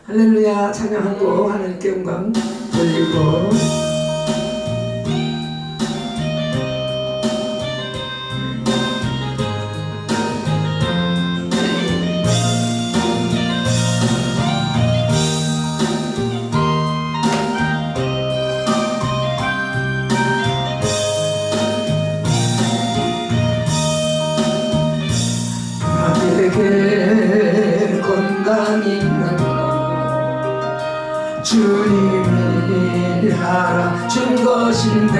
할렐루야 찬양하고 하나님께 영광 돌리고 나에게 건강 있는 주님이 알아준 것인데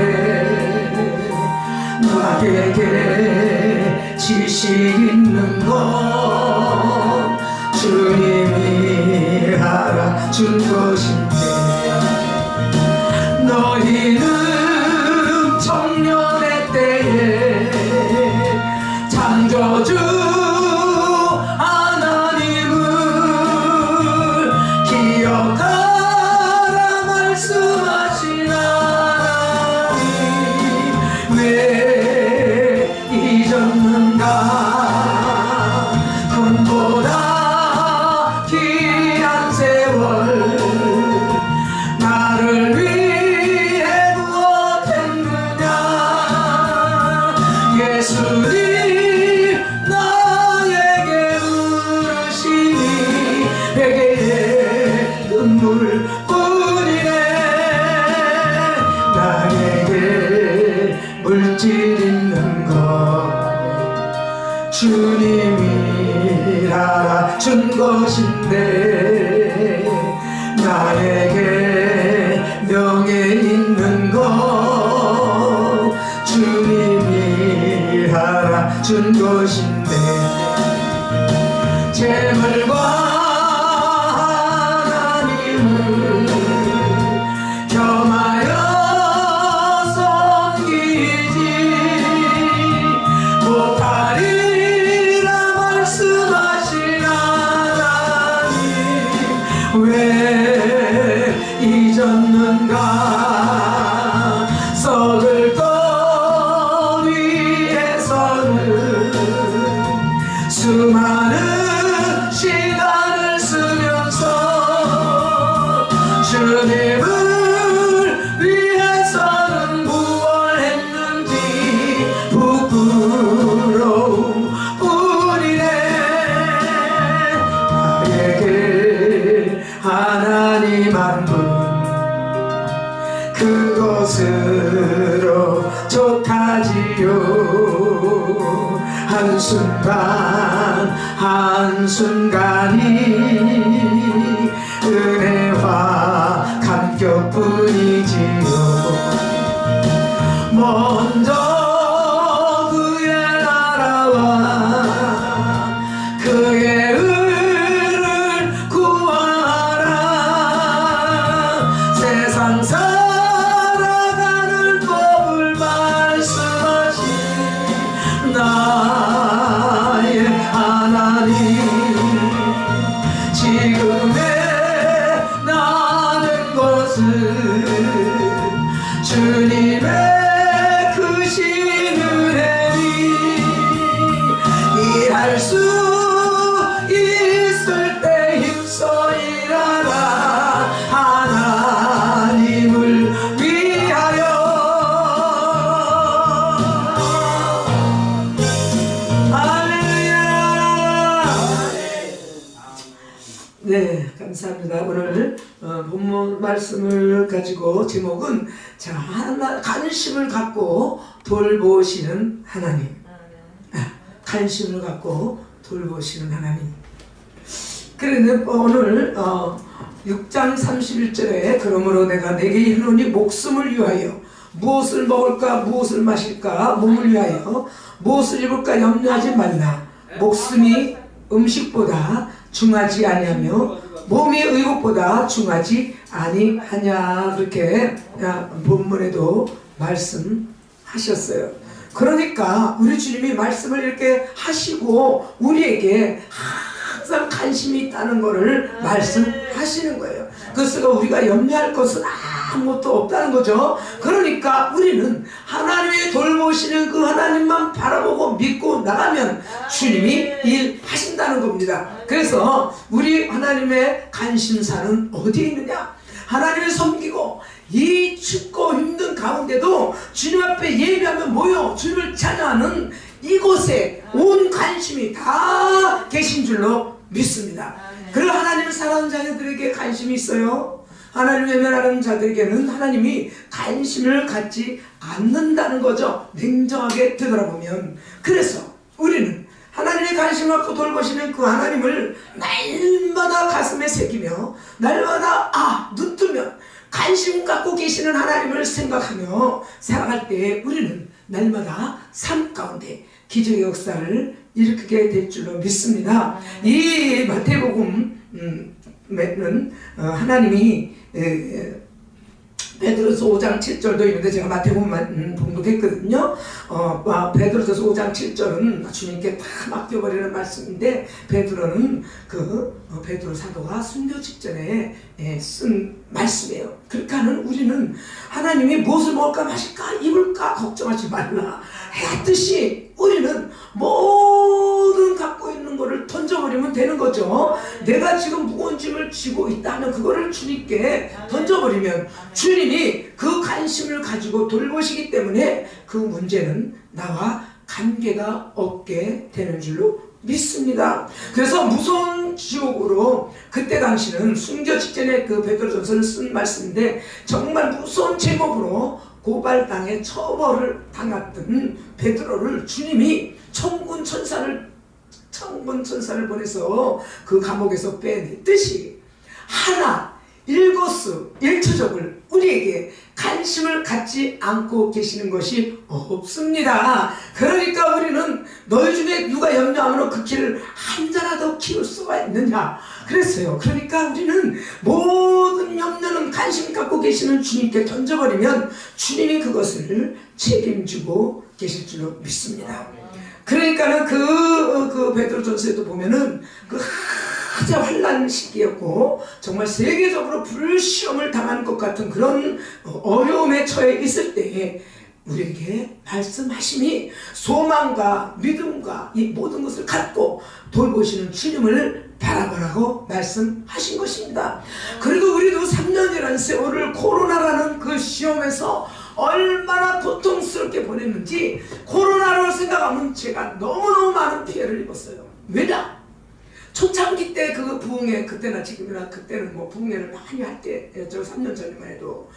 나에게 지식 있는 것 주님이 알아준 것인데 너희는 청년의 때에 창조주 금보다 귀한 세월 나를 위해 무엇했느냐 예수님 나에게 물으시니 베개에 눈물뿐이네 나에게 물질 있는 것 주님이 알아준 것인데 나에게 명예 있는 것 주님이 알아준 것인데 재물과 하나님을 겸하여 섬기지 못하리 왜 잊었는가 썩을 것 위해서는 수많은 시간을 쓰면서 주님을 위해서는 무엇 했는지 부끄러움 뿐이네 나에게 하나님 한 분 그것으로 족하지요 한순간이 은혜와 감격뿐이지요 먼저 그의 나라와 그의 세상 살아가는 법을 말씀하신 나의 하나님 지금의 나는 것은 주님의 크신 은혜니 일할 수 있을 때 힘써 일하라 하나님을 위하여 할렐루야 네 감사합니다. 오늘 본문 말씀을 가지고 제목은 자 관심을 갖고 돌보시는 하나님 관심을 갖고 돌보시는 하나님 그런데 오늘 6장 31절에 그러므로 내가 내게 이르노니 목숨을 위하여 무엇을 먹을까 무엇을 마실까 몸을 위하여 무엇을 입을까 염려하지 말라 목숨이 음식보다 중하지 아니하며 몸이 의복보다 중하지 아니하냐 그렇게 본문에도 말씀하셨어요. 그러니까 우리 주님이 말씀을 이렇게 하시고 우리에게 항상 관심이 있다는 것을 말씀하시는 거예요. 그래서 우리가 염려할 것은 아무것도 없다는 거죠. 그러니까 우리는 하나님의 돌보시는 그 하나님만 바라보고 믿고 나가면 주님이 일하신다는 겁니다. 그래서 우리 하나님의 관심사는 어디에 있느냐? 하나님을 섬기고 이 춥고 힘든 가운데도 주님 앞에 예배하며 모여 주님을 찬양하는 이곳에 온 관심이 다 계신 줄로 믿습니다. 그리고 하나님을 사랑하는 자녀들에게 관심이 있어요. 하나님을 외면하는 자들에게는 하나님이 관심을 갖지 않는다는 거죠. 냉정하게 되돌아보면. 그래서 우리는 하나님의 관심을 갖고 돌보시는 그 하나님을 날마다 가슴에 새기며 날마다 눈 뜨면 관심 갖고 계시는 하나님을 생각하며 살아갈 때 우리는 날마다 삶 가운데 기적의 역사를 일으키게 될 줄로 믿습니다. 이 마태복음은 하나님이 베드로서 5장 7절도 있는데 제가 마태복음만 봉독했거든요. 베드로서 5장 7절은 주님께 다 맡겨버리는 말씀인데 베드로는 베드로 사도가 순교 직전에 쓴 말씀이에요. 그러니까 우리는 하나님이 무엇을 먹을까 마실까 입을까 걱정하지 말라 했듯이 우리는 모든 갖고 있는 거를 던져버리면 되는 거죠. 내가 지금 무거운 짐을 지고 있다면 그거를 주님께 던져버리면 주님이 그 관심을 가지고 돌보시기 때문에 그 문제는 나와 관계가 없게 되는 줄로 믿습니다. 그래서 무서운 지옥으로 그때 당시는 순교 직전에 그 베드로전서를 쓴 말씀인데 정말 무서운 제목으로 고발당해 처벌을 당했던 베드로를 주님이 천군 천사를 보내서 그 감옥에서 빼냈듯이 하나 일거수 일투족을 우리에게 관심을 갖지 않고 계시는 것이 없습니다. 그러니까 우리는 너희 중에 누가 염려하면 그 길을 한자라도 키울 수가 있느냐 그랬어요. 그러니까 우리는 모든 염려는 관심 갖고 계시는 주님께 던져버리면 주님이 그것을 책임지고 계실 줄로 믿습니다. 그러니까는 그 베드로전서에도 보면은 그 가장 환난 시기였고 정말 세계적으로 불시험을 당하는 것 같은 그런 어려움에 처해 있을 때에 우리에게 말씀하심이 소망과 믿음과 이 모든 것을 갖고 돌보시는 주님을 바라보라고 말씀하신 것입니다. 그리고 우리도 3년이라는 세월을 코로나라는 그 시험에서 얼마나 고통스럽게 보냈는지 코로나로 생각하면 제가 너무너무 많은 피해를 입었어요. 왜냐? 초창기 때 그 부흥회 그때나 지금이나 그때는 뭐 부흥회를 많이 할 때였죠. 3년 전에만 해도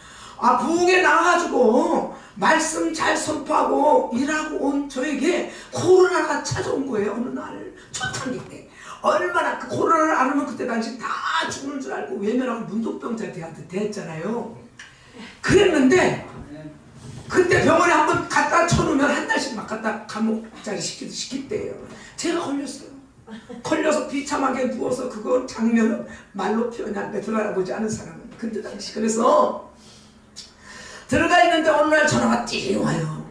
부흥회 나와가지고 말씀 잘 선포하고 일하고 온 저에게 코로나가 찾아온 거예요. 어느 날 초창기 때 얼마나 그 코로나를 안 오면 그때 당시 다 죽는 줄 알고 외면하고 문독병자한테 됐잖아요. 그랬는데 그때 병원에 한번 갖다 쳐놓으면 한 달씩 막 갖다 감옥자리 시킬 때예요. 제가 걸렸어요. 걸려서 비참하게 누워서 그거 장면은 말로 표현이 안 돼. 들어가 보지 않은 사람은. 그때 당시 그래서 들어가 있는데 어느 날 전화가 띠 와요.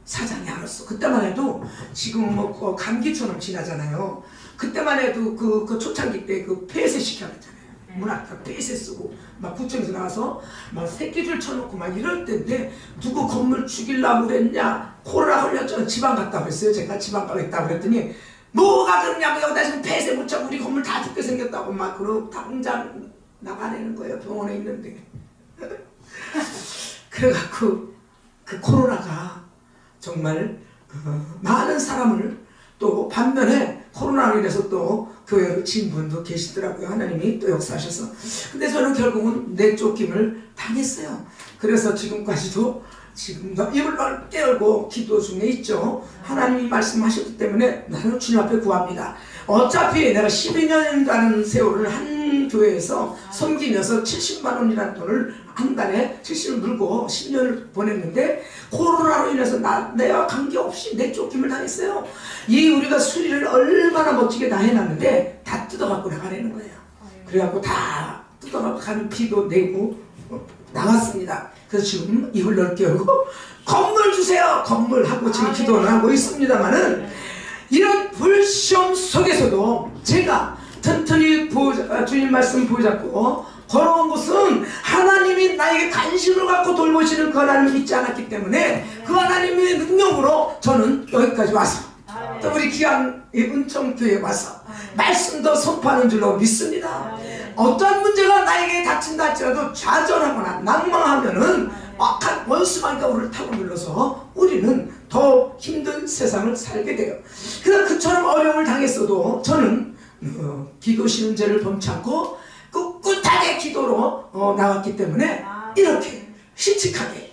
사장이 알았어. 그때만 해도 지금 뭐 감기처럼 지나잖아요. 그때만 해도 그 초창기 때 그 폐쇄 시켜놨잖아요. 문 앞에 폐쇄 쓰고 막 구청에서 나와서 막 새끼줄 쳐놓고 막 이럴 때인데 누구 건물 죽이려고 그랬냐. 코로나 걸렸잖아. 지방 갔다 그랬어요. 제가 지방 가겠다고 그랬더니 뭐가 그러냐고 여기다 지금 폐쇄 붙여 우리 건물 다 죽게 생겼다고 막 그러고 당장 나가내는 거예요. 병원에 있는데. 그래갖고 그 코로나가 정말 많은 사람을 또 반면에 코로나로 인해서 또 교회로 진 분도 계시더라고요. 하나님이 또 역사하셔서. 근데 저는 결국은 내쫓김을 당했어요. 그래서 지금까지도 지금도 입을 넓게 열고 기도 중에 있죠. 하나님이 말씀하셨기 때문에 나는 주님 앞에 구합니다. 어차피 내가 12년이라는 세월을 한 교회에서 섬기면서 70만 원이라는 돈을 한 달에 70을 물고 10년을 보냈는데 코로나로 인해서 내와 관계없이 내쫓김을 당했어요. 이 우리가 수리를 얼마나 멋지게 다 해놨는데 다 뜯어갖고 나가려는 거예요. 그래갖고 다 뜯어갖고 가는 피도 내고 나왔습니다. 그래서 지금 입을 넓게 열고 건물 주세요 건물 하고 지금 기도를 하고 있습니다만은 이런 불시험 속에서도 제가 튼튼히 주님 말씀 보잡고 걸어온 것은 하나님이 나에게 관심을 갖고 돌보시는 그 하나님을 믿지 않았기 때문에 그 하나님의 능력으로 저는 여기까지 와서 또 우리 귀한 은총교회에 와서 말씀도 선포하는 줄로 믿습니다. 어떠한 문제가 나에게 닥친다 할지라도 좌절하거나 낭망하면은 악한 원수만가 우리를 타고 눌러서 우리는 더 힘든 세상을 살게 돼요. 그래서 그처럼 어려움을 당했어도 저는 기도 쉬는 죄를 범치 않고 꿋꿋하게 기도로 나왔기 때문에 이렇게 씩씩하게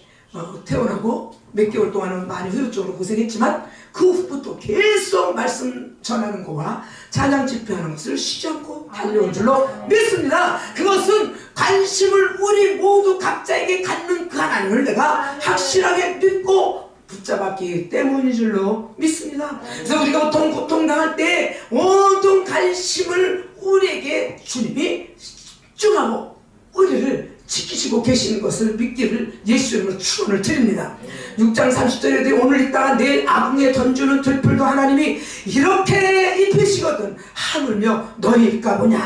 태어나고 몇 개월 동안은 많이 후유증으로 고생했지만 그 후부터 계속 말씀 전하는 거와 찬양 집회하는 것을 쉬지 않고 달려온 줄로 믿습니다. 그것은 관심을 우리 모두 각자에게 갖는 그 하나님을 내가 확실하게 믿고 붙잡았기 때문인 줄로 믿습니다. 그래서 우리가 보통 고통당할 때 모든 관심을 우리에게 주님이 집중하고 우리를 지키시고 계시는 것을 믿기를 예수 이름으로 축원을 드립니다. 6장 30절에 오늘 있다가 내일 아궁이에 던지는 들풀도 하나님이 이렇게 입히시거든 하물며 너희일까 보냐.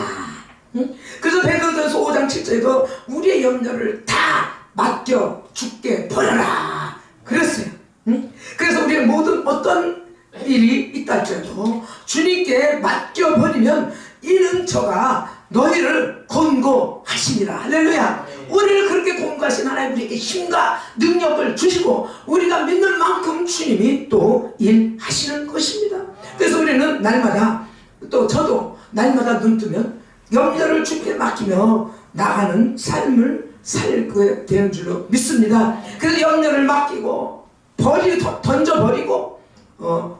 그래서 베드로전서 5장 7절에도 우리의 염려를 다 맡겨 주께 버려라 그랬어요. 그래서 우리의 모든 어떤 일이 있다 할지라도 주님께 맡겨버리면 이는 저가 너희를 권고하시니라. 할렐루야. 우리를 그렇게 권고하신 하나님 우리에게 힘과 능력을 주시고 우리가 믿는 만큼 주님이 또 일하시는 것입니다. 그래서 우리는 날마다 또 저도 날마다 눈 뜨면 염려를 주님께 맡기며 나가는 삶을 살게 되는 줄로 믿습니다. 그래서 염려를 맡기고 던져버리고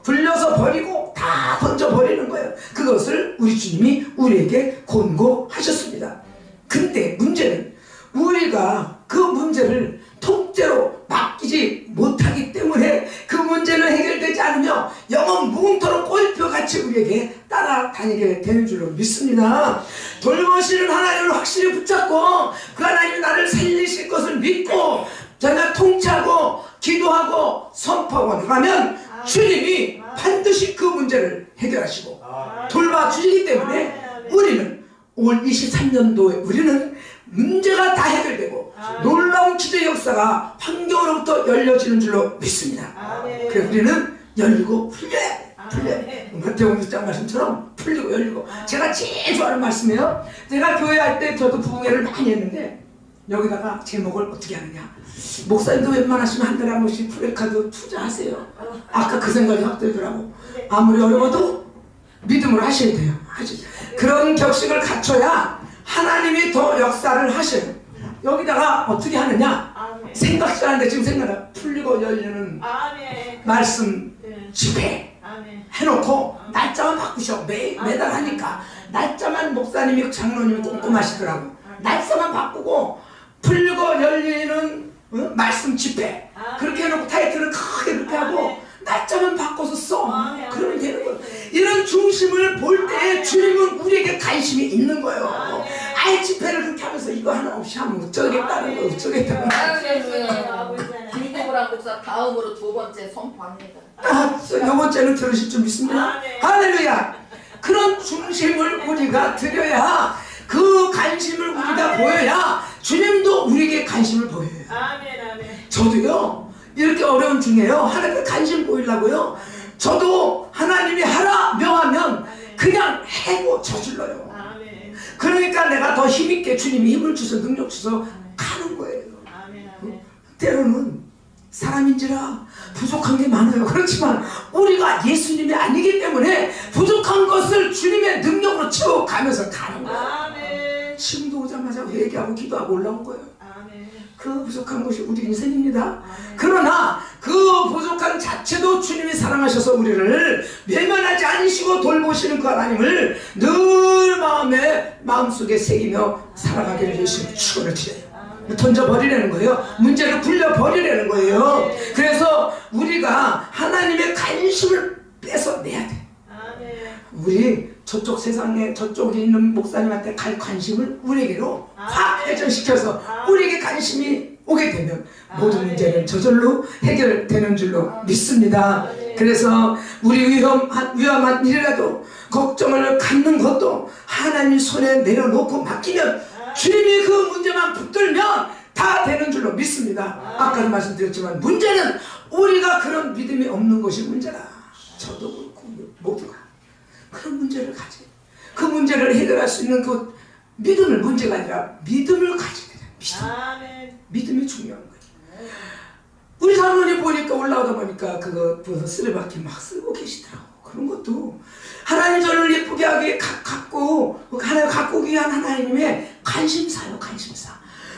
불려서 버리고 다 던져버리는 거예요. 그것을 우리 주님이 우리에게 권고하셨습니다. 근데 문제는 우리가 그 문제를 통째로 맡기지 못하기 때문에 그 문제는 해결되지 않으며 영원 무궁토록 꼬리표같이 우리에게 따라다니게 되는 줄로 믿습니다. 돌보시는 하나님을 확실히 붙잡고 그 하나님이 나를 살리실 것을 믿고 저희가 통치하고 기도하고 선포하고 나가면 주님이 반드시 그 문제를 해결하시고 돌봐주시기 때문에 우리는 올 23년도에 우리는 문제가 다 해결되고 놀라운 기도의 역사가 환경으로부터 열려지는 줄로 믿습니다. 그래서 우리는 열리고 풀려야 돼. 마태복음 6장 말씀처럼 풀리고 열리고. 제가 제일 좋아하는 말씀이에요. 제가 교회할 때 저도 부흥회를 많이 했는데 여기다가 제목을 어떻게 하느냐, 목사님도 웬만하시면 한 달에 한 번씩 프레카드 투자하세요. 아까 그 생각이 확 들더라고. 아무리 어려워도 믿음으로 하셔야 돼요. 그런 격식을 갖춰야 하나님이 더 역사를 하셔요. 여기다가 어떻게 하느냐, 생각지 않은데 지금 생각나. 풀리고 열리는 말씀 집회 해놓고 날짜만 바꾸셔. 매달 하니까 날짜만 목사님이 장로님이 꼼꼼하시더라고. 날짜만 바꾸고 풀리고 열리는 말씀 집회 그렇게 해놓고 타이틀을 크게 그렇게 하고 날짜만 바꿔서 써. 그러면 되는 거예요. 이런 중심을 볼 때 주님은 우리에게 관심이 있는 거예요. 아예 집회를 그렇게 하면서 이거 하나 없이 하면 어쩌겠다는 거, 어쩌겠다는 거. 김구라 목사 다음으로 두 번째 선포합니다. 요 번째는 들으실 줄 믿습니다. 할렐루야. 그런 중심을 우리가 드려야, 그 관심을 우리가 보여야 주님도 우리에게 관심을 보여요. 저도요 이렇게 어려운 중에요 하나님께 관심 보이려고요, 저도 하나님이 하라 명하면 그냥 해고 저질러요. 그러니까 내가 더 힘있게 주님이 힘을 주셔서 능력 주셔서 가는 거예요. 때로는 사람인지라 부족한 게 많아요. 그렇지만 우리가 예수님이 아니기 때문에 부족한 것을 주님의 능력으로 채워가면서 가는 거예요. 지금도 오자마자 회개하고 기도하고 올라온 거예요. 그 부족한 것이 우리 인생입니다. 그러나 그 부족한 자체도 주님이 사랑하셔서 우리를 외면하지 않으시고 돌보시는 그 하나님을 늘 마음속에 새기며 살아가기를 예수님이 축원을 드려요. 던져버리려는 거예요. 문제를 굴려버리려는 거예요. 그래서 우리가 하나님의 관심을 뺏어내야 돼. 우리 저쪽 세상에 저쪽에 있는 목사님한테 갈 관심을 우리에게로 확 회전시켜서 우리에게 관심이 오게 되면 모든 문제는 저절로 해결되는 줄로 믿습니다. 그래서 우리 위험한 일이라도 걱정을 갖는 것도 하나님 손에 내려놓고 맡기면 주님이 그 문제만 붙들면 다 되는 줄로 믿습니다. 아까도 말씀드렸지만 문제는 우리가 그런 믿음이 없는 것이 문제다. 저도 그렇고 모두가 그런 문제를 가지, 그 문제를 해결할 수 있는 그 믿음을, 문제가 아니라 믿음을 가지게 돼. 믿음이 중요한 거예요. 우리 사모님 보니까 올라오다 보니까 그거 쓰레받기 막 쓰고 계시더라고. 그런 것도 하나님 저를 예쁘게 하게 갖고 하나님 갖고 위한 하나님의 관심사요. 관심사.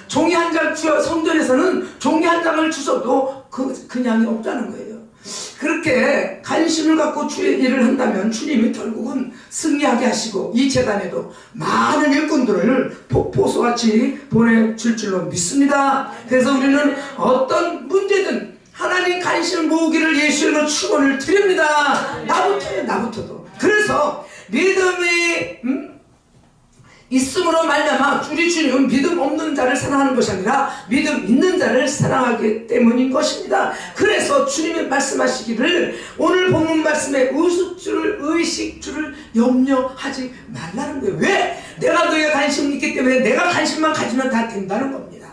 종이 한 장 주어, 성전에서는 종이 한 장을 주셔도 그냥이 없다는 거예요. 그렇게 관심을 갖고 주의 일을 한다면 주님이 결국은 승리하게 하시고 이 재단에도 많은 일꾼들을 폭포수같이 보내줄 줄로 믿습니다. 그래서 우리는 어떤 문제든 하나님 관심 모으기를 예수님으로 축원을 드립니다. 나부터도. 그래서 믿음이 있음으로 말미암아 우리 주님은 믿음 없는 자를 사랑하는 것이 아니라 믿음 있는 자를 사랑하기 때문인 것입니다. 그래서 주님이 말씀하시기를 오늘 본문 말씀에 의식주를 염려하지 말라는 거예요. 왜? 내가 너의 관심이 있기 때문에 내가 관심만 가지면 다 된다는 겁니다.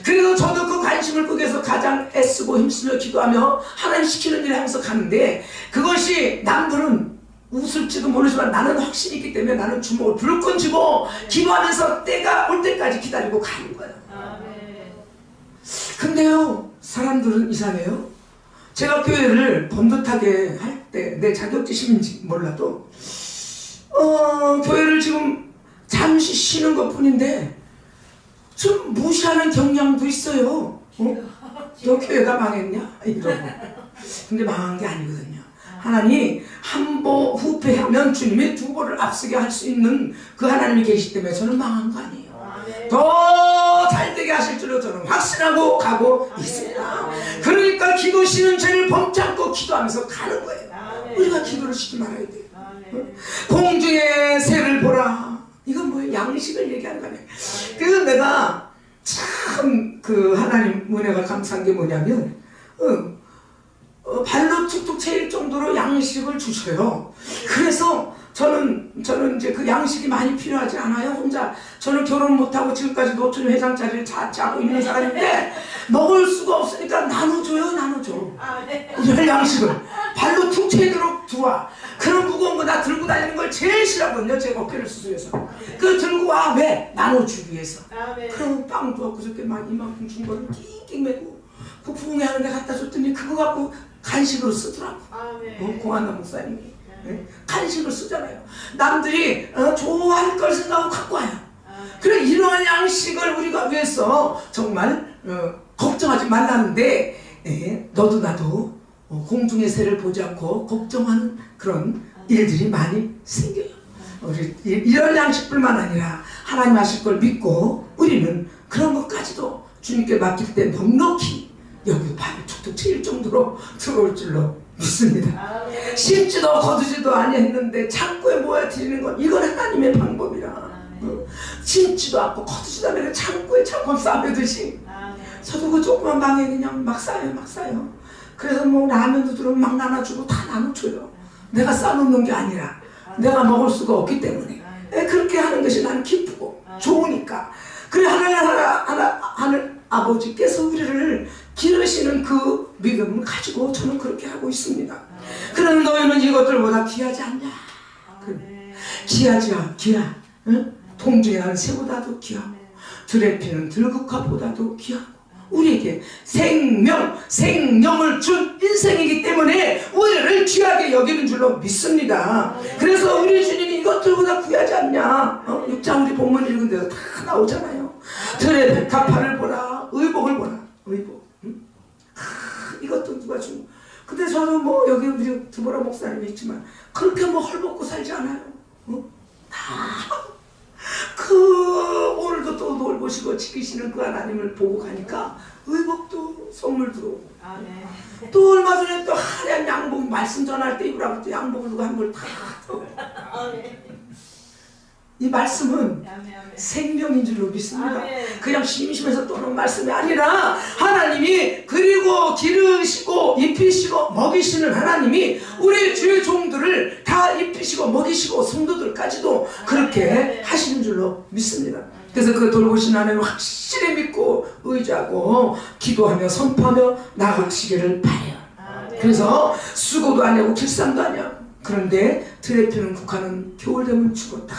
그래서 저도 그 관심을 거기에서 가장 애쓰고 힘쓰며 기도하며 하나님 시키는 일을 하면서 가는데 그것이 남들은 웃을지도 모르지만 나는 확신이 있기 때문에 나는 주먹을 불끈 쥐고 기도하면서 때가 올 때까지 기다리고 가는 거예요. 근데요, 사람들은 이상해요. 제가 교회를 번듯하게 할 때 내 자격지심인지 몰라도 교회를 지금 잠시 쉬는 것 뿐인데 좀 무시하는 경향도 있어요. 너 교회가 망했냐? 이러고. 근데 망한 게 아니거든요. 하나님 한보 후패하면 주님이 두 보를 앞서게 할 수 있는 그 하나님이 계시기 때문에 저는 망한 거 아니에요. 더 잘되게 하실 줄로 저는 확신하고 가고 있습니다. 그러니까 기도 쉬는 죄를 범참고 기도하면서 가는 거예요. 우리가 기도를 쉬지 말아야 돼요. 공중의 새를 보라. 이건 뭐예요? 양식을 얘기하는 거 아니에요. 그래서 내가 참 그 하나님 은혜가 감사한 게 뭐냐면 발로 툭툭 채일 정도로 양식을 주셔요. 그래서 저는 이제 그 양식이 많이 필요하지 않아요. 혼자 저는 결혼 못하고 지금까지 노천 회장자리를 자취하고 있는 사람인데 먹을 수가 없으니까 나눠줘요. 열 양식을 발로 툭 채도록 두와. 그런 무거운 거 나 들고 다니는 걸 제일 싫어하거든요. 제가 어깨를 수술해서 그 들고 와. 왜? 나눠주기 위해서. 그럼 빵도 그저께 막 이만큼 준 거를 낑낑 메고 그 부흥회 하는 데 갖다 줬더니 그거 갖고 간식으로 쓰더라고. 공안나 목사님이. 간식을 쓰잖아요. 남들이 좋아할 걸 생각하고 갖고 와요. 그래 이러한 양식을 우리가 위해서 정말 걱정하지 말라는데 너도 나도 공중의 새를 보지 않고 걱정하는 그런 일들이 많이 생겨요. 우리 이런 양식뿐만 아니라 하나님 하실 걸 믿고 우리는 그런 것까지도 주님께 맡길 때 넉넉히 여기 발을 툭툭 칠 정도로 들어올 줄로 믿습니다. 심지도 거두지도 아니했는데 창고에 모여 드리는 건 이건 하나님의 방법이라. 심지도 않고 거두지도 않으면 창고에 창고 쌓아두듯이 저도 그 조그만 방에 그냥 막 쌓아요. 그래서 뭐 라면도 들어오면 막 나눠주고 다 나눠줘요. 내가 쌓아놓는 게 아니라 내가 먹을 수가 없기 때문에 그렇게 하는 것이 나는 기쁘고 좋으니까. 그래 하늘 아버지께서 우리를 기르시는 그 믿음을 가지고 저는 그렇게 하고 있습니다. 그런 너희는 이것들보다 귀하지 않냐? 귀하지요. 응? 동중에 나는 새보다도 귀하고 들에 피는 들국화보다도 귀하고 우리에게 생명을 준 인생이기 때문에 우리를 귀하게 여기는 줄로 믿습니다. 그래서 우리 주님이 이것들보다 귀하지 않냐? 6장 우리 본문 읽은 데서 다 나오잖아요. 들의 백합화를 보라, 의복을 보라. 의복. 이것도 누가 준. 근데 저는 뭐 여기 우리 드보라 목사님이 있지만 그렇게 뭐 헐벗고 살지 않아요. 오늘도 또 돌보시고 지키시는 그 하나님을 보고 가니까 의복도 선물 들어오고 또 얼마 전에 또 하얀 양복 말씀 전할 때 입으라고 또 양복을 누가 한 걸 다 이 말씀은 아멘, 아멘. 생명인 줄로 믿습니다. 아멘. 그냥 심심해서 떠는 말씀이 아니라 하나님이 그리고 기르시고 입히시고 먹이시는 하나님이 우리 주의 종들을 다 입히시고 먹이시고 성도들까지도 그렇게 하시는 줄로 믿습니다. 그래서 그 돌보신 하나님을 확실히 믿고 의지하고 기도하며 선포하며 나아가시기를 바라요. 그래서 수고도 아니고 길쌈도 아니야. 그런데 들에 피는 국화는 겨울 되면 죽었다,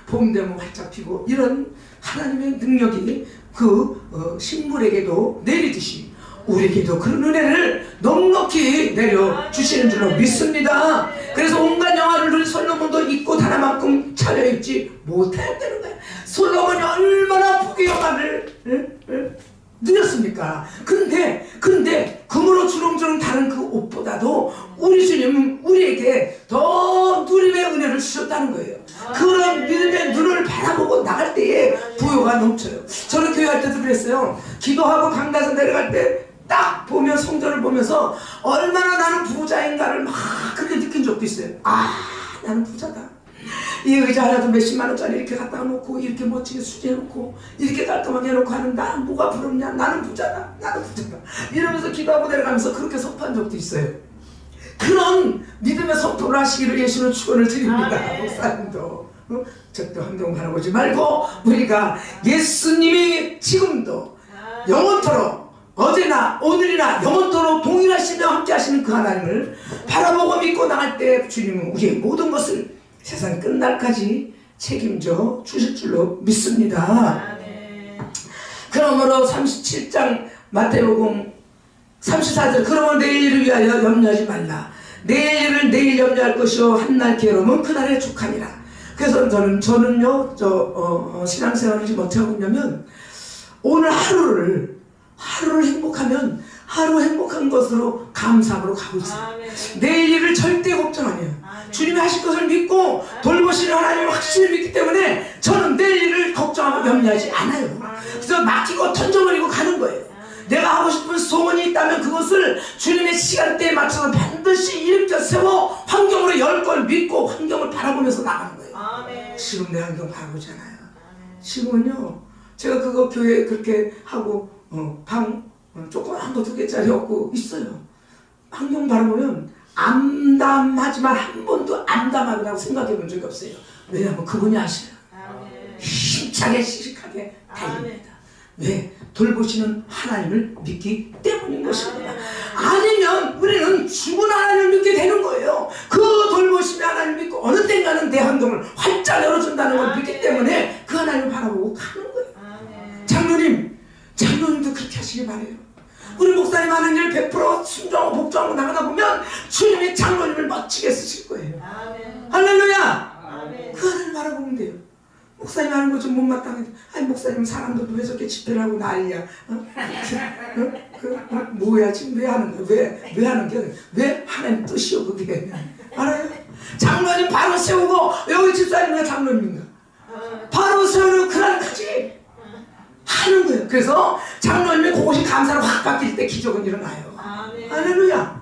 봄 되면 활짝 피고, 이런 하나님의 능력이 그 식물에게도 내리듯이 우리에게도 그런 은혜를 넉넉히 내려주시는 줄로 믿습니다. 그래서 온갖 영화를 솔로몬도 입고 하나만큼 차려입지 못했다는 거예요. 솔로몬이 얼마나 복의 영화를 누렸습니까? 근데 금으로 주렁주렁 다른 그 옷보다도 우리 주님은 우리에게 더 누림의 은혜를 주셨다는 거예요. 그런 믿음의 눈을 바라보고 나갈 때에 부요가 넘쳐요. 저는 교회할 때도 그랬어요. 기도하고 강단에서 내려갈 때 딱 보면 성전을 보면서 얼마나 나는 부자인가를 막 그렇게 느낀 적도 있어요. 아, 나는 부자다. 이 의자 하나도 몇십만 원짜리 이렇게 갖다 놓고 이렇게 멋지게 수제해놓고 이렇게 깔끔하게 해놓고 하는 나 뭐가 부럽냐, 나는 부자다, 나는 부자다 이러면서 기도하고 내려가면서 그렇게 선포한 적도 있어요. 그런 믿음의 선포를 하시기를 예수는 축원을 드립니다. 목사님도 저도 환경 바라보지 말고 우리가 예수님이 지금도 영원토록 어제나 오늘이나 영원토록 동일하시며 함께 하시는 그 하나님을 바라보고 믿고 나갈 때 주님은 우리의 모든 것을 세상 끝날까지 책임져 주실 줄로 믿습니다. 그러므로 37장 마태복음 34절, 그러면 내일 일을 위하여 염려하지 말라. 내일 일을 내일 염려할 것이요 한날 괴로움은 그날의 족함이라. 그래서 저는요 신앙생활을 지금 어떻게 하고 있냐면, 오늘 하루를 행복하면 하루 행복한 것으로 감사함으로 가고 있어요. 내일 일을 절대 걱정 안 해요. 주님이 하실 것을 믿고 돌보시는 하나님을 확실히 믿기 때문에 저는 내일 일을 걱정하고 염려하지 않아요. 그래서 맡기고 던져버리고 가는 거예요. 내가 하고 싶은 소원이 있다면 그것을 주님의 시간대에 맞춰서 반드시 일으켜 세워 환경으로 열 걸 믿고 환경을 바라보면서 나가는 거예요. 지금 내 환경 바라보지 않아요. 지금은요, 제가 그거 교회 그렇게 하고 방 조그만 거 2개짜리 없고 있어요. 환경 바라보면 암담하지만 한 번도 암담하다고 생각해 본 적이 없어요. 왜냐하면 그분이 아셔요. 힘차게 시식하게 달립니다. 왜? 돌보시는 하나님을 믿기 때문인 것입니다. 아니면 우리는 죽은 하나님을 믿게 되는 거예요. 그 돌보시는 하나님을 믿고 어느 땐가는 내 환경을 활짝 열어준다는 걸 믿기 때문에 그 하나님을 바라보고 가는 거예요. 장로님도 그렇게 하시기 바래요. 우리 목사님 하는 일 100% 순종하고 복종하고 나가다 보면 주님이 장로님을 멋지게 쓰실 거예요. 할렐루야! 그 하나님 바라보면 돼요. 목사님 하는 거 좀 못마땅해. 아니, 목사님 사람들도 왜 저렇게 집회를 하고 난리야? 뭐야, 지금 왜 하는 거야? 왜 하는 거야? 왜 하나님 뜻이요, 그게? 알아요? 장로님 바로 세우고, 여기 집사님 왜 장로님인가? 바로 세우는 그날까지 하는 거예요. 그래서 장로님이 그것이 감사로 확 바뀔 때 기적은 일어나요. 할렐루야.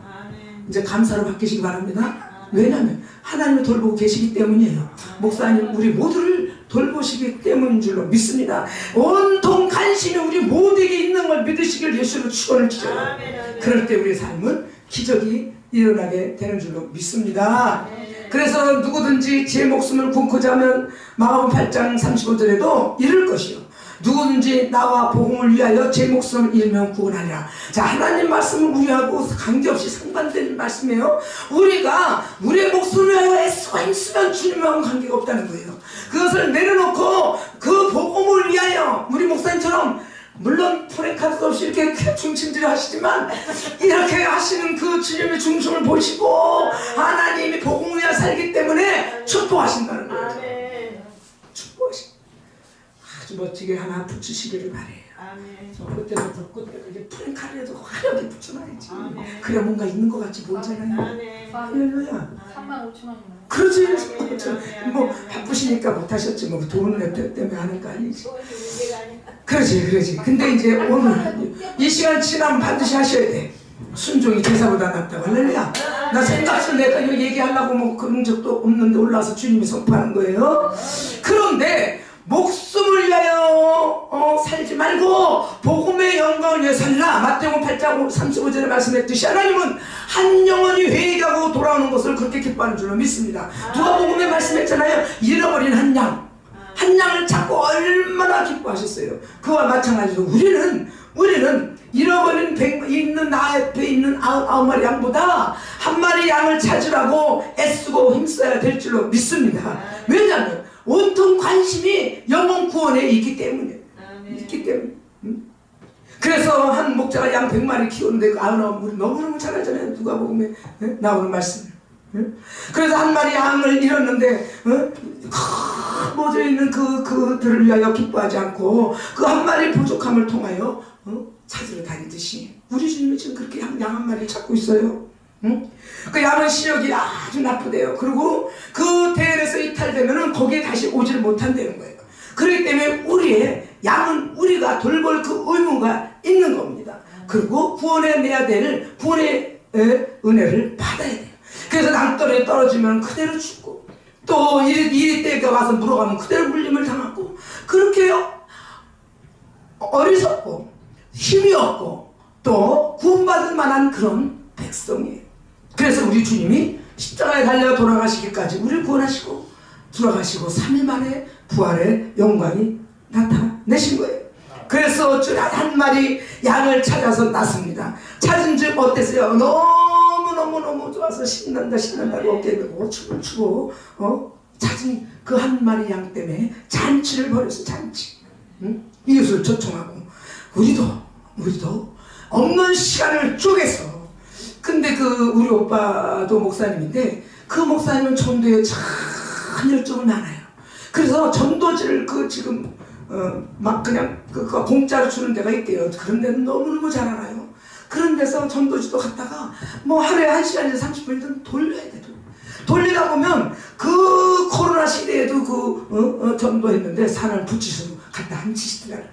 이제 감사로 바뀌시기 바랍니다. 왜냐하면 하나님을 돌보고 계시기 때문이에요. 목사님 우리 모두를 돌보시기 때문인 줄로 믿습니다. 온통 관심이 우리 모두에게 있는 걸 믿으시길 예수로 축원을 드려요. 그럴 때 우리의 삶은 기적이 일어나게 되는 줄로 믿습니다. 그래서 누구든지 제 목숨을 끊고자 하면 마가복음 8장 35절에도 이럴 것이요, 누구든지 나와 복음을 위하여 제 목숨을 잃으면 구원하리라. 자, 하나님 말씀은 우리하고 관계없이 상반된 말씀이에요. 우리가 우리의 목숨을 위하여 애쓰고 있으면 주님하고 관계가 없다는 거예요. 그것을 내려놓고 그 복음을 위하여, 우리 목사님처럼 물론 프레카도 없이 이렇게 중심들이 하시지만 이렇게 하시는 그 주님의 중심을 보시고 하나님이 복음을 위하여 살기 때문에 축복하신다는 거예요. 축복하신다. 아주 멋지게 하나 붙이시기를 바래요. 저 그때부터 끝까지 프랭카리에도 화려하게 붙여놔야지. 그래야 뭔가 있는 것 같이 보이잖아요. 할렐루야. 35,000원이면. 그렇지. 뭐 바쁘시니까 못하셨지. 뭐 돈 때문에 하는 거 아니지. 그렇지. 근데 이제 오늘 이 시간 지나면 반드시 하셔야 돼. 순종이 제사보다 낫다고. 할렐루야. 나 생각해서 내가 이거 얘기하려고 뭐 그런 적도 없는데 올라와서 주님이 선포하는 거예요. 그런데 목숨을 위하여 살지 말고 복음의 영광을 위해 살라. 마태복음 8장 35절에 말씀했듯이 하나님은 한 영혼이 회개하고 돌아오는 것을 그렇게 기뻐하는 줄로 믿습니다. 누가복음에 말씀했잖아요. 잃어버린 한 양을 찾고 얼마나 기뻐하셨어요. 그와 마찬가지로 우리는 잃어버린 있는 나 앞에 있는 99마리 양보다 한 마리 양을 찾으라고 애쓰고 힘써야 될 줄로 믿습니다. 왜냐하면 온통 관심이 영혼 구원에 있기 때문에. 그래서 한 목자가 양 100마리 키우는데 그 99마리 너무너무 잘하잖아요. 누가복음에 나오는 말씀. 그래서 한 마리 양을 잃었는데 모여 있는 그들을 위하여 기뻐하지 않고 그 한 마리 부족함을 통하여 찾으러 다니듯이 우리 주님이 지금 그렇게 양 한 마리를 찾고 있어요. 그 양은 시력이 아주 나쁘대요. 그리고 그 대열에서 이탈되면은 거기에 다시 오지를 못한다는 거예요. 그렇기 때문에 우리의 양은 우리가 돌볼 그 의무가 있는 겁니다. 그리고 구원에 내야 될 구원의 은혜를 받아야 돼요. 그래서 낭떠러에 떨어지면 그대로 죽고 또 이리 때가 와서 물어가면 그대로 물림을 당하고 그렇게 어리석고 힘이 없고 또 구원받을 만한 그런 백성이에요. 그래서 우리 주님이 십자가에 달려 돌아가시기까지 우리를 구원하시고 돌아가시고 3일 만에 부활의 영광이 나타내신 거예요. 그래서 한 마리 양을 찾아서 났습니다. 찾은 즉 어땠어요? 너무 좋아서 신난다고 어깨에 메고 춤을 추고 찾은 그 한 마리 양 때문에 잔치를 벌였어요. 잔치. 이웃을 초청하고 우리도 없는 시간을 쪼개서 근데 우리 오빠도 목사님인데 그 목사님은 전도에 참 열정이 많아요. 그래서 전도지를 지금 막 그냥 공짜로 주는 데가 있대요. 그런 데는 너무너무 잘 알아요. 그런 데서 전도지도 갔다가 뭐 하루에 1시간에서 30분이든 돌려야 돼. 돌리다 보면 그 코로나 시대에도 전도했는데 산을 부치시고 갔다 앉히시더라는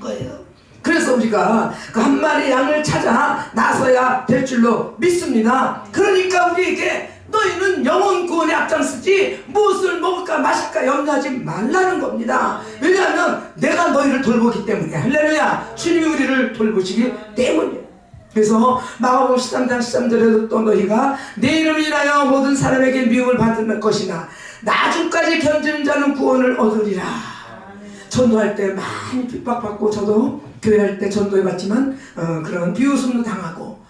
거예요. 그래서 우리가 그 한 마리 양을 찾아 나서야 될 줄로 믿습니다. 그러니까 우리에게 너희는 영혼 구원에 앞장서지 무엇을 먹을까 마실까 염려하지 말라는 겁니다. 왜냐하면 내가 너희를 돌보기 때문에. 할렐루야. 주님이 우리를 돌보시기 때문이에요. 그래서 마가복음 13장 13절에도 또 너희가 내 이름을 인하여 모든 사람에게 미움을 받을 것이나 나중까지 견디는 자는 구원을 얻으리라. 전도할 때 많이 핍박받고 저도 교회할 때 전도해봤지만 그런 비웃음도 당하고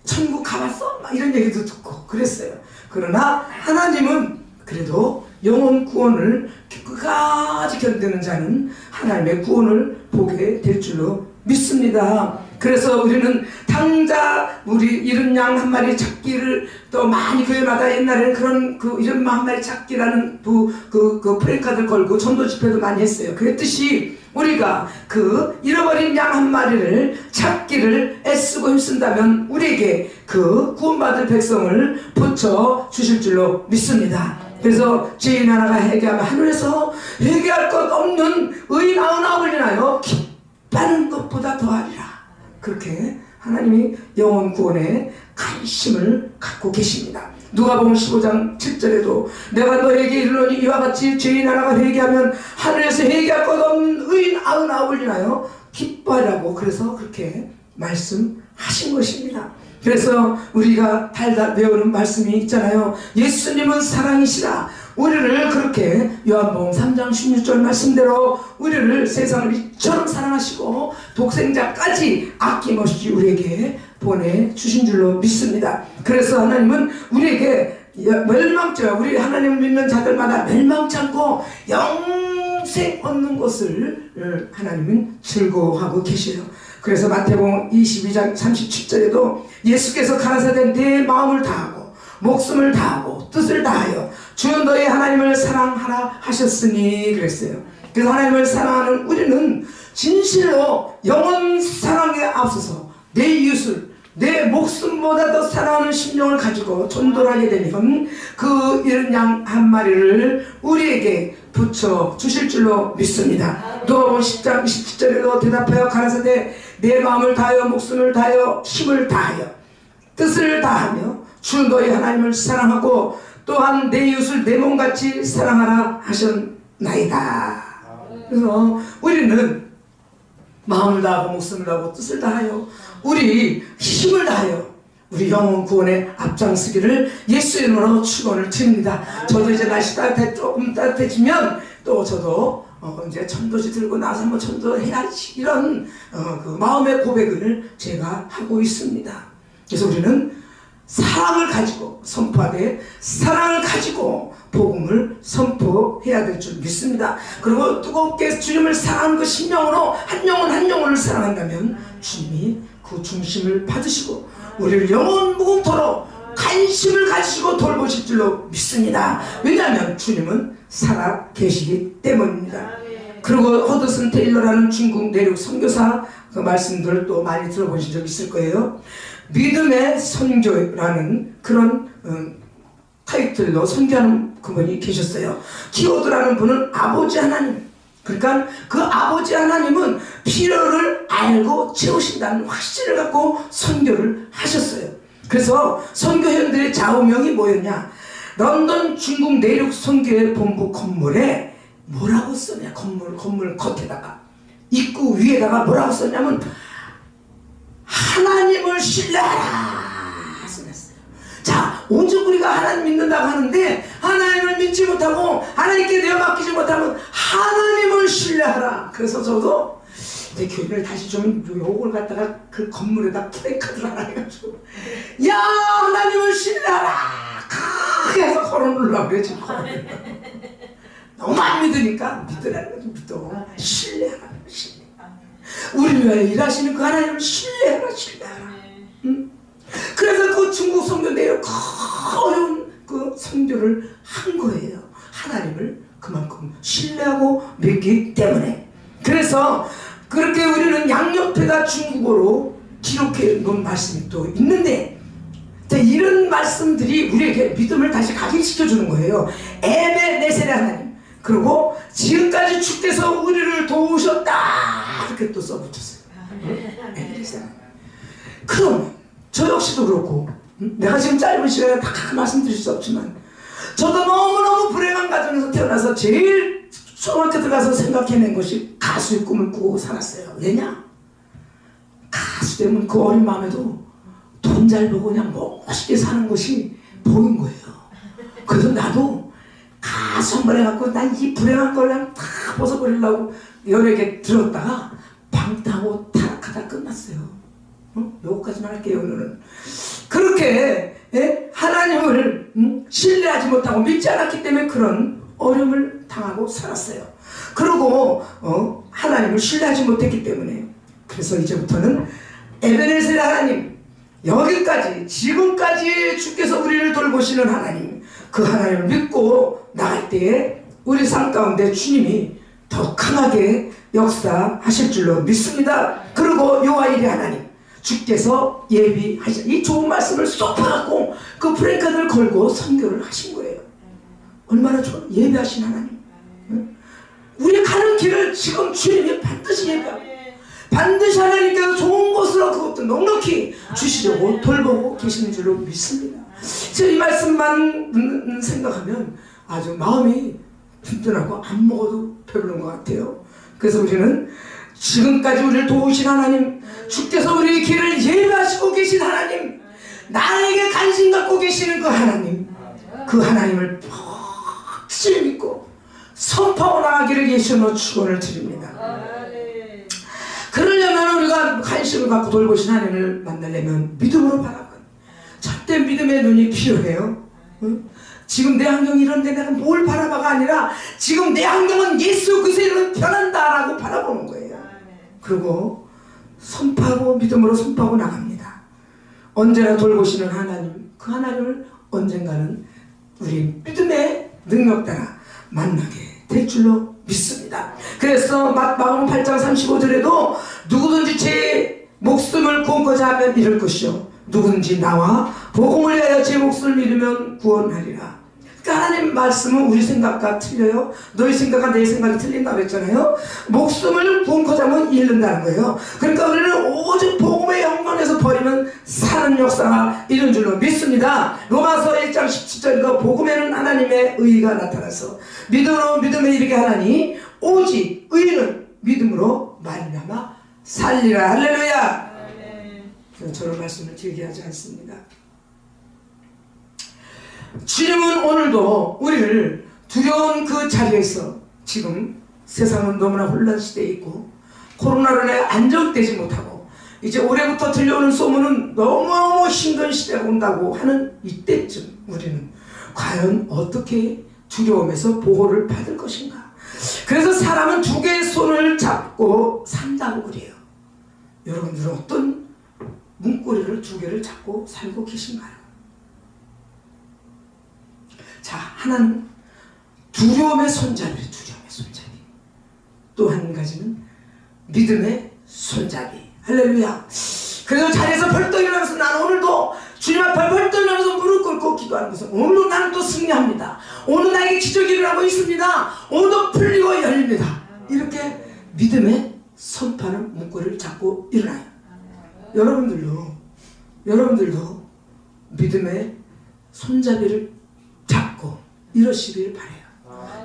천국 가봤어? 막 이런 얘기도 듣고 그랬어요. 그러나 하나님은 그래도 영혼 구원을 끝까지 견디는 자는 하나님의 구원을 보게 될 줄로 믿습니다. 그래서 우리는 당자 우리 잃은 양 한 마리 찾기를 또 많이 교회마다 옛날에는 그런 잃은 양 한 마리 찾기라는 프레카드를 걸고 전도 집회도 많이 했어요. 그랬듯이 우리가 잃어버린 양 한 마리를 찾기를 애쓰고 힘쓴다면 우리에게 구원받을 백성을 붙여 주실 줄로 믿습니다. 그래서 죄인 하나가 회개하면 하늘에서 회개할 것 없는 의인 99을 인하여 기뻐하는 것보다 더하리라. 그렇게 하나님이 영혼 구원에 관심을 갖고 계십니다. 누가복음 15장 7절에도 내가 너에게 이르노니 이와 같이 죄인 하나가 회개하면 하늘에서 회개할 것 없는 의인 99을 인하여 기뻐하라고 그래서 그렇게 말씀하신 것입니다. 그래서 우리가 달달 외우는 말씀이 있잖아요. 예수님은 사랑이시라. 우리를 그렇게 요한복음 3장 16절 말씀대로 우리를 세상을 이처럼 사랑하시고 독생자까지 아낌없이 우리에게 보내주신 줄로 믿습니다. 그래서 하나님은 우리에게 우리 하나님을 믿는 자들마다 멸망치 않고 영생 얻는 것을 하나님은 즐거워하고 계셔요. 그래서 마태복음 22장 37절에도 예수께서 가라사대 내 마음을 다하고 목숨을 다하고 뜻을 다하여 주 너희 하나님을 사랑하라 하셨으니 그랬어요. 그래서 하나님을 사랑하는 우리는 진실로 영원 사랑에 앞서서 내 이웃을 내 목숨보다 더 사랑하는 심령을 가지고 전도를 하게 되면 잃은 양 한 마리를 우리에게 붙여 주실 줄로 믿습니다. 또 10장 27절에도 대답하여 가라사대 내 마음을 다하여 목숨을 다하여 힘을 다하여 뜻을 다하며 주 너희 하나님을 사랑하고 또한 내 이웃을 내 몸같이 사랑하라 하셨나이다. 그래서 우리는 마음을 다하고 목숨을 다하고 뜻을 다하여 우리 힘을 다하여 우리 영혼 구원에 앞장서기를 예수 이름으로 축원을 드립니다. 저도 이제 날씨 조금 따뜻해지면 또 저도 이제 전도지 들고 나서 한번 전도해야지 이런 그 마음의 고백을 제가 하고 있습니다. 그래서 우리는 사랑을 가지고 선포하되 사랑을 가지고 복음을 선포해야 될 줄 믿습니다. 그리고 뜨겁게 주님을 사랑하는 그 심령으로 한 영혼 한 영혼을 사랑한다면 주님이 그 중심을 받으시고 우리를 영원 무궁토록 관심을 가지시고 돌보실 줄로 믿습니다. 왜냐하면 주님은 살아 계시기 때문입니다. 그리고 허드슨 테일러라는 중국 내륙 선교사 그 말씀들을 또 많이 들어보신 적 있을 거예요. 믿음의 선교라는 그런 타이틀로 선교하는 그분이 계셨어요. 키워드라는 분은 아버지 하나님, 그러니까 그 아버지 하나님은 필요를 알고 채우신다는 확신을 갖고 선교를 하셨어요. 그래서 선교회원들의 좌우명이 뭐였냐, 런던 중국 내륙 선교회 본부 건물에 뭐라고 썼냐, 건물 겉에다가 입구 위에다가 뭐라고 썼냐면 하나님을 신뢰하라 써놨어요. 자, 오직 우리가 하나님 믿는다고 하는데 하나님을 믿지 못하고 하나님께 내어 맡기지 못하면 하나님을 신뢰하라. 그래서 저도 내 교인을 다시 좀 요걸 갖다가 그 건물에다 플래카드를 하나 해가지고 야 하나님을 신뢰하라 크게 해서 걸어놓으려고 그래. 지금 너무 안 믿으니까 믿으라는 거죠. 믿어. 신뢰하라. 신뢰. 우리 위하여 일하시는 그 하나님을 신뢰하라. 신뢰하라. 응? 그래서 그 중국 선교 내로 어려운 그 선교를 한 거예요. 하나님을 그만큼 신뢰하고 믿기 때문에. 그래서 그렇게 우리는 양옆에다 중국어로 기록해 놓은 말씀이 또 있는데, 자, 이런 말씀들이 우리에게 믿음을 다시 각인시켜주는 거예요. 에베네셀의 하나님, 그리고 지금까지 주께서 우리를 도우셨다 이렇게 또 써붙였어요. 에베네셀. 그럼 저 역시도 그렇고, 내가 지금 짧은 시간에 다 말씀드릴 수 없지만 저도 너무너무 불행한 가정에서 태어나서 제일 초등학교 들어가서 생각해낸 것이 가수의 꿈을 꾸고 살았어요. 왜냐? 가수 되면 그 어린 마음에도 돈 잘 벌고 그냥 멋있게 사는 것이 보인 거예요. 그래서 나도 가수 한 번 해갖고 난 이 불행한 걸 그냥 다 벗어버리려고 여러 개 들었다가 방탕하고 타락하다 끝났어요. 요거까지만 할게요. 오늘은 그렇게 하나님을 신뢰하지 못하고 믿지 않았기 때문에 그런 어려움을 당하고 살았어요. 그리고 하나님을 신뢰하지 못했기 때문에, 그래서 이제부터는 에베네셀 하나님, 여기까지 지금까지 주께서 우리를 돌보시는 하나님, 그 하나님을 믿고 나갈 때에 우리 삶 가운데 주님이 더 강하게 역사하실 줄로 믿습니다. 그리고 요아일의 하나님, 주께서 예비하신 이 좋은 말씀을 쏟아갖고 그 프랭카드를 걸고 선교를 하신 거예요. 얼마나 좋아. 예비하신 하나님. 응? 우리 가는 길을 지금 주님이 반드시 예비하고 반드시 하나님께서 좋은 곳으로 그것도 넉넉히 주시려고 돌보고 계시는 줄로 믿습니다. 제가 이 말씀만 생각하면 아주 마음이 든든하고 안 먹어도 배부른 것 같아요. 그래서 우리는 지금까지 우리를 도우신 하나님, 주께서 우리의 길을 예비하시고 계신 하나님, 나에게 관심 갖고 계시는 그 하나님, 그 하나님을 확실히 믿고 선포하고 나가기를 예수님으로 축원을 드립니다. 그러려면 우리가 관심을 갖고 돌보신 하나님을 만나려면 믿음으로 바라봐. 참된 믿음의 눈이 필요해요. 응? 지금 내 환경이 이런데 내가 뭘 바라봐가 아니라 지금 내 환경은 예수 그리스도의 이름으로 변한다라고 바라보는 거예요. 그리고 선포하고 믿음으로 선포하고 나갑니다. 언제나 돌보시는 하나님, 그 하나님을 언젠가는 우리 믿음의 능력 따라 만나게 될 줄로 믿습니다. 그래서 마가복음 8장 35절에도 누구든지 제 목숨을 구원코자 하면 잃을 것이요 누구든지 나와 복음을 위하여 제 목숨을 잃으면 구원하리라. 그러니까 하나님 말씀은 우리 생각과 틀려요. 너희 생각과 내 생각이 틀린다고 했잖아요. 목숨을 구원코자 하면 잃는다는 거예요. 그러니까 우리는 오직 복음의 영광에서 믿음에서 버리면 사는 역사가 이런 줄로 믿습니다. 로마서 1장 17절에도 복음에는 하나님의 의가 나타나서 믿음으로 믿음에 이르게 하나니 오직 의는 믿음으로 말미암아 살리라. 할렐루야. 저는 말씀을 길게 하지 않습니다. 주님은 오늘도 우리를 두려운 그 자리에서, 지금 세상은 너무나 혼란 시대에 있고 코로나로 인해 안정되지 못하고 이제 올해부터 들려오는 소문은 너무너무 힘든 시대가 온다고 하는 이때쯤 우리는 과연 어떻게 두려움에서 보호를 받을 것인가. 그래서 사람은 두 개의 손을 잡고 산다고 그래요. 여러분들은 어떤 문고리를 두 개를 잡고 살고 계신가요? 자, 하나는 두려움의 손잡이, 두려움의 손잡이. 또 한 가지는 믿음의 손잡이. 할렐루야. 그래서 자리에서 벌떡 일어나면서 나는 오늘도 주님 앞에 벌떡 일어나면서 무릎 꿇고 기도하는 것은 오늘도 나는 또 승리합니다. 오늘 나에게 기적이 일어나고 있습니다. 오늘도 풀리고 열립니다. 이렇게 믿음의 손파는 문고리를 잡고 일어나요. 여러분들도 믿음의 손잡이를 잡고 이러시길 바라요.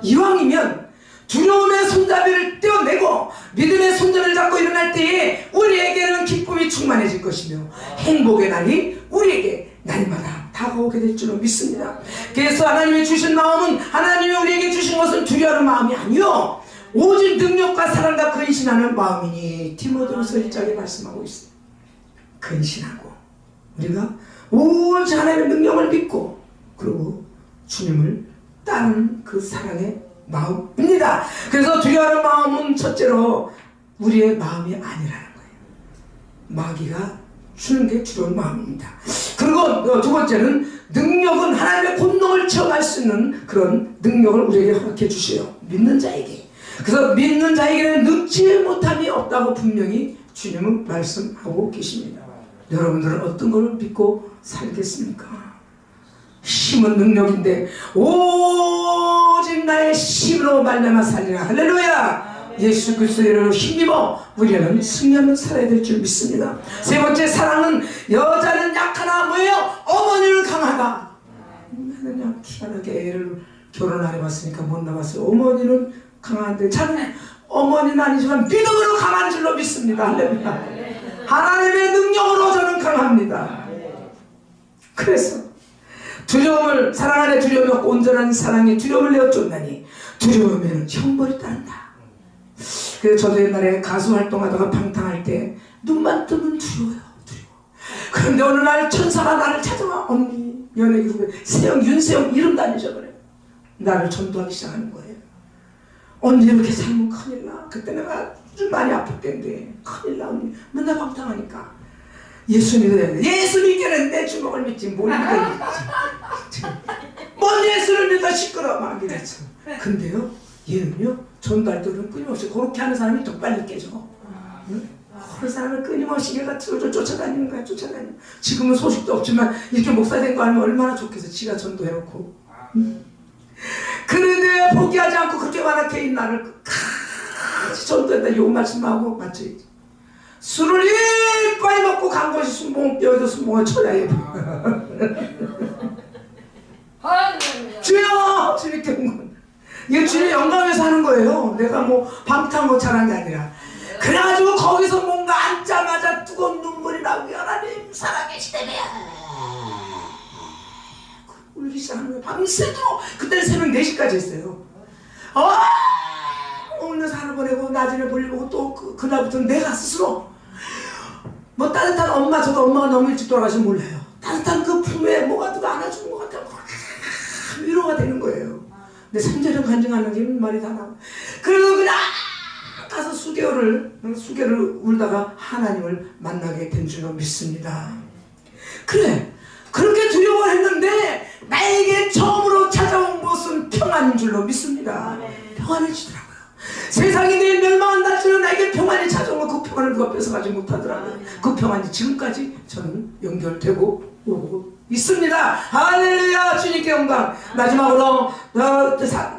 이왕이면 두려움의 손잡이를 떼어내고 믿음의 손잡이를 잡고 일어날 때에 우리에게는 기쁨이 충만해질 것이며 행복의 날이 우리에게 날마다 다가오게 될 줄로 믿습니다. 그래서 하나님이 주신 마음은, 하나님이 우리에게 주신 것은 두려워하는 마음이 아니요 오직 능력과 사랑과 근신하는 마음이니 디모데후서 1장에 말씀하고 있습니다. 근신하고 우리가 오직 하나님의 능력을 믿고 그리고 주님을 따르는 그 사랑의 마음입니다. 그래서 두려워하는 마음은 첫째로 우리의 마음이 아니라는 거예요. 마귀가 주는 게 두려운 마음입니다. 그리고 두 번째는 능력은 하나님의 권능을 체험할 수 있는 그런 능력을 우리에게 허락해 주세요. 믿는 자에게. 그래서 믿는 자에게는 능치 못함이 없다고 분명히 주님은 말씀하고 계십니다. 여러분들은 어떤 걸 믿고 살겠습니까? 힘은 능력인데 오직 나의 힘으로 말미암아 살리라. 할렐루야. 예수 그리스도의 이름으로 힘입어 우리는 승리하며 살아야 될 줄 믿습니다. 세 번째, 사랑은 여자는 약하나 뭐예요? 어머니는 강하다. 나는 희한하게 애를 결혼 안 해봤으니까 못 나봤어요. 어머니는 강한데 저는 어머니는 아니지만 믿음으로 강한 줄로 믿습니다. 할렐루야. 하나님의 능력으로 저는 강합니다. 그래서 두려움을, 사랑 안에 두려움이 없고 온전한 사랑이 두려움을 내어 쫓나니 두려움에는 형벌이 따른다. 그래서 저도 옛날에 가수 활동하다가 방탕할 때 눈만 뜨면 두려워요. 그런데 어느 날 천사가 나를 찾아와. 언니 연예계 후배 세영, 윤세영 이름도 안 잊어버려요. 나를 전도하기 시작하는 거예요. 언니 이렇게 살면 큰일 나. 그때 내가 좀 많이 아플 때인데 큰일 나. 언니 맨날 방탕하니까 예수 믿어야 돼. 예수 믿기는 내 주먹을 믿지 뭘 믿지. 뭔 예수를 믿어 시끄러워 막 이랬어. 근데요 얘는요 전도할 때는 끊임없이 그렇게 하는 사람이 더 빨리 깨져. 응? 그 사람을 끊임없이 얘가 쫓아다니는 거야. 쫓아다니는. 지금은 소식도 없지만 이렇게 목사 된 거 알면 얼마나 좋겠어. 지가 전도해놓고. 응? 그런데 포기하지 않고 그렇게 완악해 있는 나를 끝까지 전도했다. 요 말씀하고 맞지? 술을 이빨 먹고 간 것이 순봉, 여기도 순봉을 쳐야 주여! 주님 이렇게 온 건. 이게 주님 영광에서 하는 거예요. 내가 뭐 방탕 거 잘한 게 아니라. 그래가지고 거기서 뭔가 앉자마자 뜨거운 눈물이 나고 하나님 살아계시다며 울기 시작하는 거예요. 밤새도록. 그때는 새벽 4시까지 했어요. 오면서 하루 보내고 나중에 볼일 보고 또 그날부터는 내가 스스로 뭐 따뜻한 엄마, 저도 엄마가 너무 일찍 돌아가시면 몰라요. 따뜻한 그 품에 뭐가 누가 안아주는 것 같아요. 위로가 되는 거예요. 근데 3절은 간증하는 게 말이 다 나와. 그래서 그냥 가서 수개월을 울다가 하나님을 만나게 된 줄로 믿습니다. 그래, 그렇게 두려워했는데 나에게 처음으로 찾아온 것은 평안인 줄로 믿습니다. 평안해지더라고요. 세상이 내일 멸망한다 치면 나에게 평안이 찾아온 거 그 평안을 누가 뺏어가지 못하더라고요. 그 평안이 지금까지 저는 연결되고 오고 있습니다. 할렐루야. 주님께 영광. 마지막으로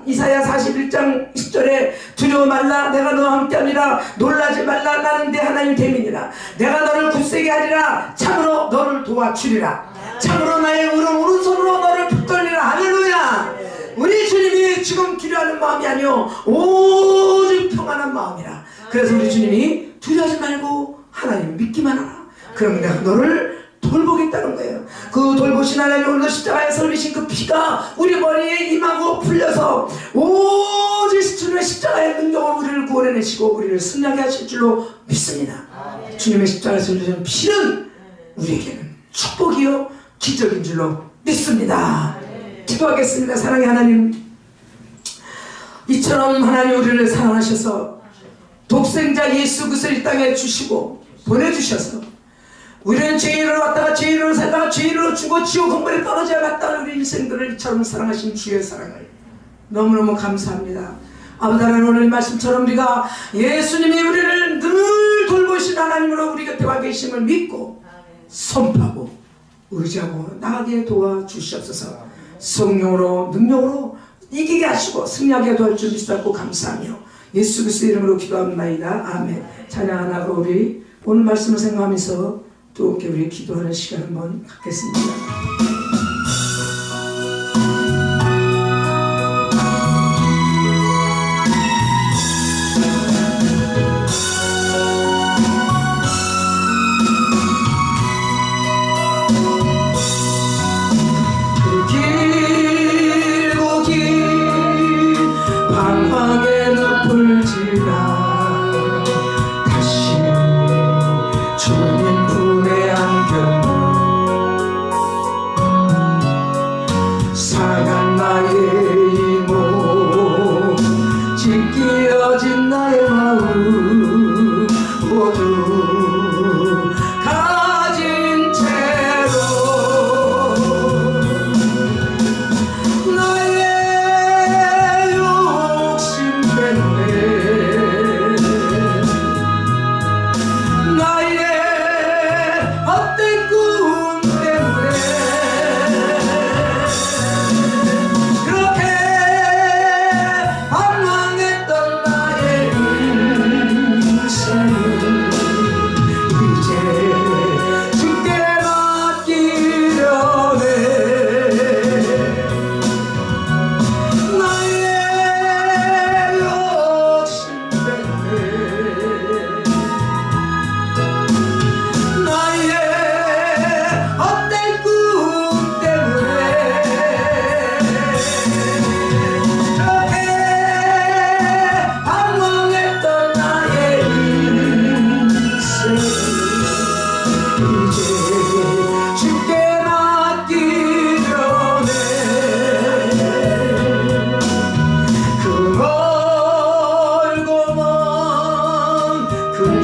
이사야 41장 10절에 두려워 말라 내가 너와 함께하니라 놀라지 말라 나는 네 하나님 됨이니라. 내가 너를 굳세게 하리라 참으로 너를 도와주리라. 참으로 나의 오른손으로 너를 붙들리라. 할렐루야. 우리 주님이 지금 기도하는 마음이 아니요 오직 평안한 마음이라. 그래서 우리 주님이 두려워하지 말고 하나님 믿기만 하라. 그럼 내가 너를 돌보겠다는 거예요. 그 돌보신 하나님 오늘도 십자가에 설비신 그 피가 우리 머리에 임하고 풀려서 오직 주님의 십자가의 능력으로 우리를 구원해내시고 우리를 승리하게 하실 줄로 믿습니다. 주님의 십자가에서 흘리신 피는 우리에게는 축복이요 기적인 줄로 믿습니다. 기도하겠습니다. 사랑의 하나님, 이처럼 하나님 우리를 사랑하셔서 독생자 예수 그리스도를 이 땅에 주시고 보내주셔서 우리는 죄인으로 왔다가 죄인으로 살다가 죄인으로 죽어 지옥 공물에 떨어져 갔다가 우리 인생들을 이처럼 사랑하신 주의 사랑을 너무너무 감사합니다. 아버지 하나님, 오늘 말씀처럼 우리가 예수님이 우리를 늘 돌보신 하나님으로 우리 곁에 와 계심을 믿고 선포하고 의지하고 나가게 도와주시옵소서. 성령으로 능력으로 이기게 하시고 승리하게 도와줄 줄 믿사고 감사하며 예수 그리스도의 이름으로 기도합니다. 아멘. 찬양하고 우리 오늘 말씀을 생각하면서 또 이렇게 우리 기도하는 시간 한번 갖겠습니다.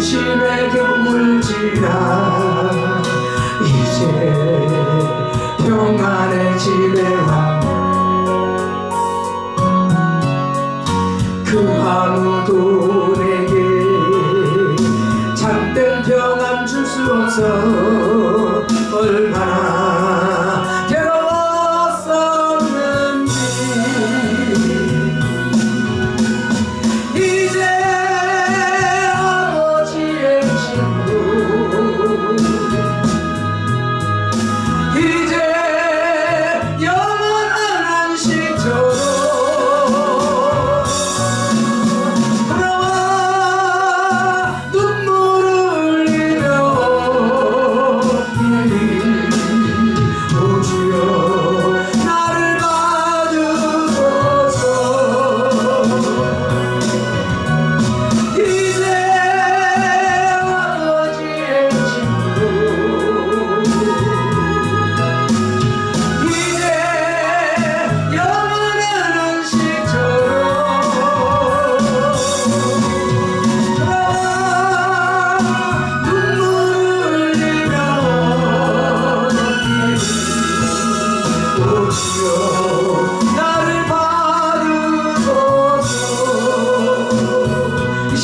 근심에게 울지라 이제 평안의 집에 와